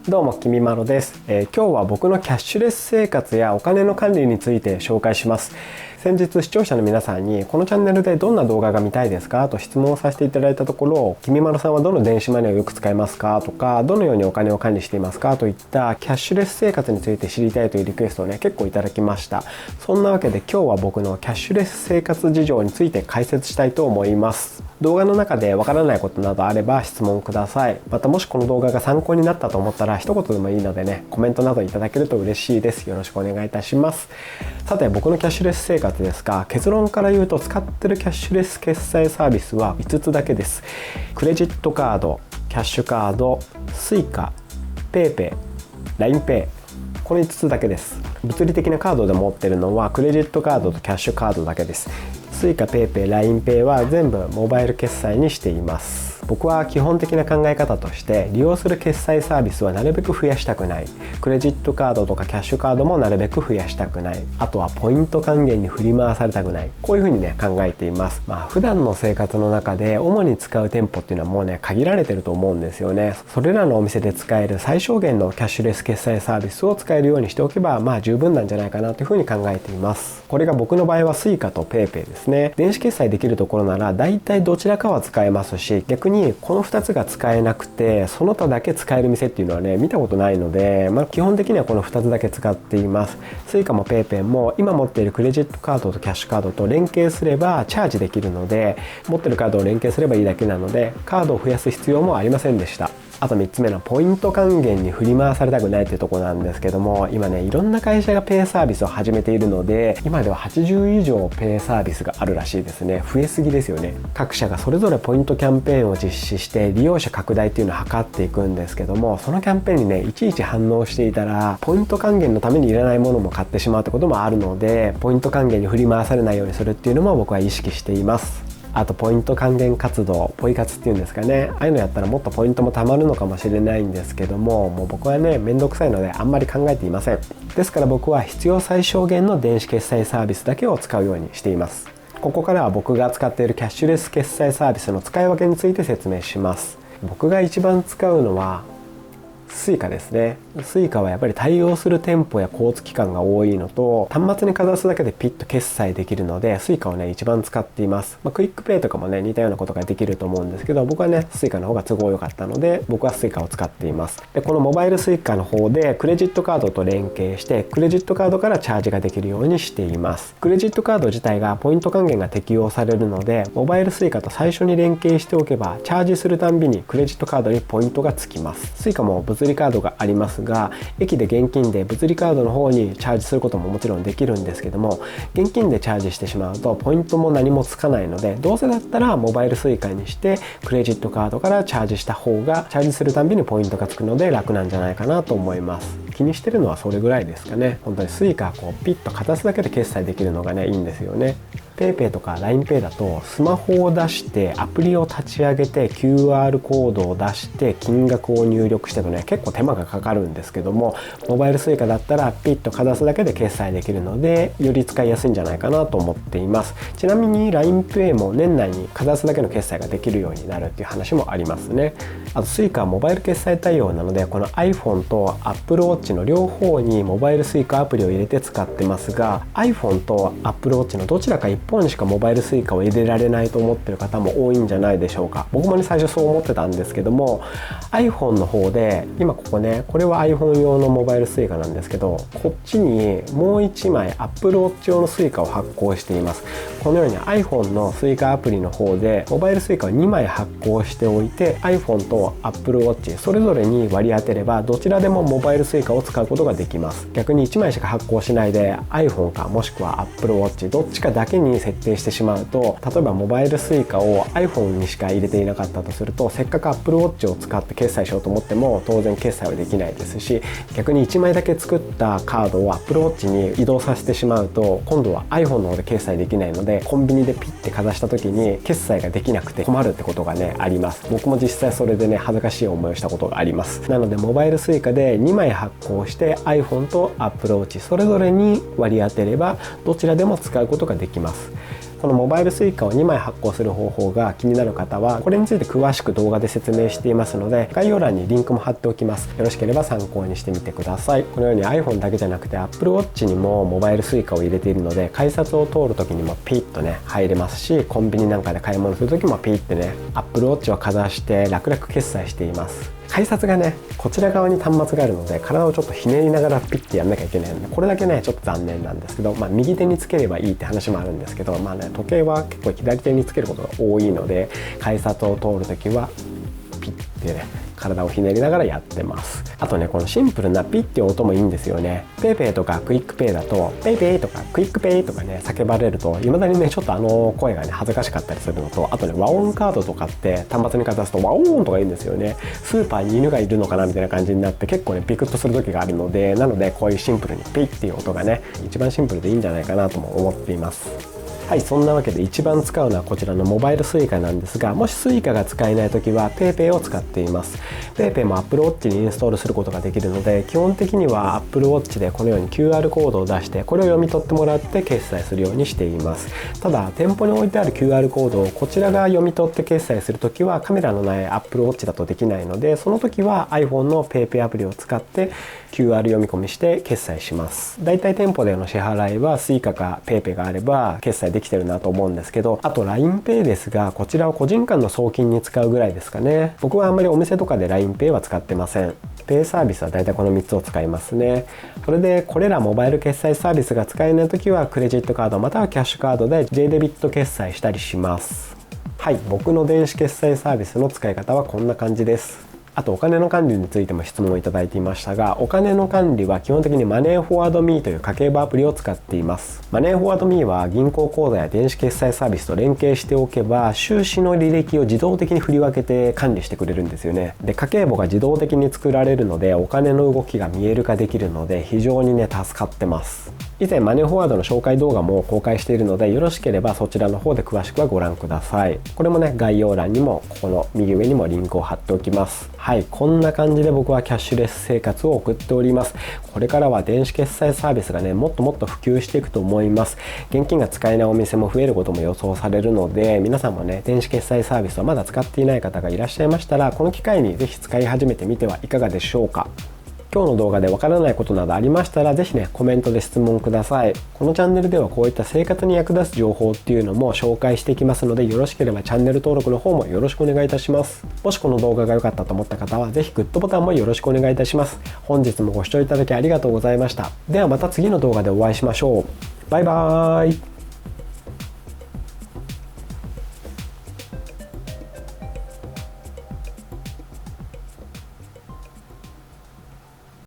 どうもきみまろです、今日は僕のキャッシュレス生活やお金の管理について紹介します。先日視聴者の皆さんにこのチャンネルでどんな動画が見たいですかと質問をさせていただいたところ、きみまろさんはどの電子マネーをよく使いますかとか、どのようにお金を管理していますかといったキャッシュレス生活について知りたいというリクエストを結構いただきました。そんなわけで今日は僕のキャッシュレス生活事情について解説したいと思います。動画の中でわからないことなどあれば質問ください。またもしこの動画が参考になったと思ったら一言でもいいのでコメントなどいただけると嬉しいです。よろしくお願いいたします。さて、僕のキャッシュレス生活ですが、結論から言うと使ってるキャッシュレス決済サービスは5つだけです。クレジットカード、キャッシュカード、Suica、PayPay、LINEPay、この5つだけです。物理的なカードで持ってるのはクレジットカードとキャッシュカードだけです。Suica、PayPay、LINEPay は全部モバイル決済にしています。僕は基本的な考え方として利用する決済サービスはなるべく増やしたくない。クレジットカードとかキャッシュカードもなるべく増やしたくない。あとはポイント還元に振り回されたくない。こういうふうに考えています。普段の生活の中で主に使う店舗っていうのはもう限られてると思うんですよね。それらのお店で使える最小限のキャッシュレス決済サービスを使えるようにしておけば十分なんじゃないかなというふうに考えています。これが僕の場合は Suica と PayPay ですね。電子決済できるところなら大体どちらかは使えますし、逆にこの2つが使えなくてその他だけ使える店っていうのは見たことないので、基本的にはこの2つだけ使っています。Suicaも PayPayも今持っているクレジットカードとキャッシュカードと連携すればチャージできるので、持ってるカードを連携すればいいだけなのでカードを増やす必要もありませんでした。あと3つ目のポイント還元に振り回されたくないっていうところなんですけども、今いろんな会社がペイサービスを始めているので、今では80以上ペイサービスがあるらしいですね。増えすぎですよね。各社がそれぞれポイントキャンペーンを実施して利用者拡大っていうのを図っていくんですけども、そのキャンペーンにいちいち反応していたらポイント還元のためにいらないものも買ってしまうってこともあるので、ポイント還元に振り回されないようにするっていうのも僕は意識しています。あとポイント還元活動、ポイ活っていうんですかね、ああいうのやったらもっとポイントも貯まるのかもしれないんですけども、もう僕はめんどくさいのであんまり考えていません。ですから僕は必要最小限の電子決済サービスだけを使うようにしています。ここからは僕が使っているキャッシュレス決済サービスの使い分けについて説明します。僕が一番使うのはSuicaですね。Suicaはやっぱり対応する店舗や交通機関が多いのと、端末にかざすだけでピッと決済できるので Suicaを一番使っています。クイックペイとかも似たようなことができると思うんですけど、僕はSuicaの方が都合良かったので僕はSuicaを使っています。でこのモバイルSuicaの方でクレジットカードと連携してクレジットカードからチャージができるようにしています。クレジットカード自体がポイント還元が適用されるので、モバイルSuicaと最初に連携しておけばチャージするたんびにクレジットカードにポイントがつきます。Suicaも物理カードがありますが、駅で現金で物理カードの方にチャージすることももちろんできるんですけども、現金でチャージしてしまうとポイントも何もつかないので、どうせだったらモバイルSuicaにしてクレジットカードからチャージした方がチャージするたんびにポイントがつくので楽なんじゃないかなと思います。気にしてるのはそれぐらいですかね。本当にSuicaピッとかざすだけで決済できるのがいいんですよね。PayPay とか LINEPay だとスマホを出してアプリを立ち上げて QR コードを出して金額を入力してと結構手間がかかるんですけども、モバイルSuicaだったらピッとかざすだけで決済できるのでより使いやすいんじゃないかなと思っています。ちなみに LINEPay も年内にかざすだけの決済ができるようになるっていう話もありますね。あとSuicaはモバイル決済対応なので、この iPhone と Apple Watch の両方にモバイルSuicaアプリを入れて使ってますが、 iPhone と Apple Watch のどちらか一本しかモバイルSuicaを入れられないと思ってる方も多いんじゃないでしょうか。僕も最初そう思ってたんですけども、 iPhone の方で今これは iPhone 用のモバイルSuicaなんですけど、こっちにもう1枚 Apple Watch 用のSuicaを発行しています。このように iPhone のSuicaアプリの方でモバイルSuicaを2枚発行しておいて iPhone と Apple Watch それぞれに割り当てればどちらでもモバイルSuicaを使うことができます。逆に1枚しか発行しないで iPhone かもしくは Apple Watch どっちかだけに設定してしまうと、例えばモバイルSuicaを iPhone にしか入れていなかったとすると、せっかく Apple Watch を使って決済しようと思っても当然決済はできないですし、逆に1枚だけ作ったカードを Apple Watch に移動させてしまうと今度は iPhone の方で決済できないので、コンビニでピッてかざした時に決済ができなくて困るってことがあります。僕も実際それで恥ずかしい思いをしたことがあります。なのでモバイルSuicaで2枚発行して iPhone と Apple Watchそれぞれに割り当てればどちらでも使うことができます。このモバイル Suica を2枚発行する方法が気になる方はこれについて詳しく動画で説明していますので、概要欄にリンクも貼っておきます。よろしければ参考にしてみてください。このように iPhone だけじゃなくて Apple Watch にもモバイル Suica を入れているので、改札を通る時にもピッとね入れますし、コンビニなんかで買い物する時もピッてね Apple Watch をかざして楽々決済しています。改札がねこちら側に端末があるので、体をちょっとひねりながらピッてやんなきゃいけないので、これだけねちょっと残念なんですけど、右手につければいいって話もあるんですけど、時計は結構左手につけることが多いので、改札を通るときはピッてね体をひねりながらやってます。あとねこのシンプルなピッていう音もいいんですよね。ペイペイとかクイックペイだとペイペイとかクイックペイとかね叫ばれると未だにねちょっと声がね恥ずかしかったりするのと、あとね和音カードとかって端末にかざすと和音とか言うんですよね。スーパーに犬がいるのかなみたいな感じになって結構ねピクッとする時があるので、なのでこういうシンプルにピッっていう音がね一番シンプルでいいんじゃないかなとも思っています。はい、そんなわけで一番使うのはこちらのモバイル Suica なんですが、もし Suica が使えないときは PayPay を使っています。PayPay も Apple Watch にインストールすることができるので、基本的には Apple Watch でこのように QR コードを出してこれを読み取ってもらって決済するようにしています。ただ店舗に置いてある QR コードをこちらが読み取って決済するときはカメラのない Apple Watch だとできないので、その時は iPhone の PayPay アプリを使って QR 読み込みして決済します。だいたい店舗での支払いは Suica か PayPay があれば決済できてるなと思うんですけど、あと LINEPay ですが、こちらを個人間の送金に使うぐらいですかね。僕はあんまりお店とかで LINEPay は使ってません。ペイサービスはだいたいこの3つを使いますね。それでこれらモバイル決済サービスが使えないときはクレジットカードまたはキャッシュカードで J デビット決済したりします。はい、僕の電子決済サービスの使い方はこんな感じです。あとお金の管理についても質問をいただいていましたが、お金の管理は基本的にマネーフォワードミーという家計簿アプリを使っています。マネーフォワードミーは銀行口座や電子決済サービスと連携しておけば収支の履歴を自動的に振り分けて管理してくれるんですよね。で家計簿が自動的に作られるのでお金の動きが見える化できるので非常にね助かってます。以前マネーフォワードの紹介動画も公開しているので、よろしければそちらの方で詳しくはご覧ください。これもね概要欄にもここの右上にもリンクを貼っておきます。はい、こんな感じで僕はキャッシュレス生活を送っております。これからは電子決済サービスがねもっともっと普及していくと思います。現金が使えないお店も増えることも予想されるので、皆さんもね電子決済サービスをまだ使っていない方がいらっしゃいましたら、この機会にぜひ使い始めてみてはいかがでしょうか。今日の動画でわからないことなどありましたら、ぜひねコメントで質問ください。このチャンネルではこういった生活に役立つ情報っていうのも紹介していきますので、よろしければチャンネル登録の方もよろしくお願いいたします。もしこの動画が良かったと思った方はぜひグッドボタンもよろしくお願いいたします。本日もご視聴いただきありがとうございました。ではまた次の動画でお会いしましょう。バイバーイ。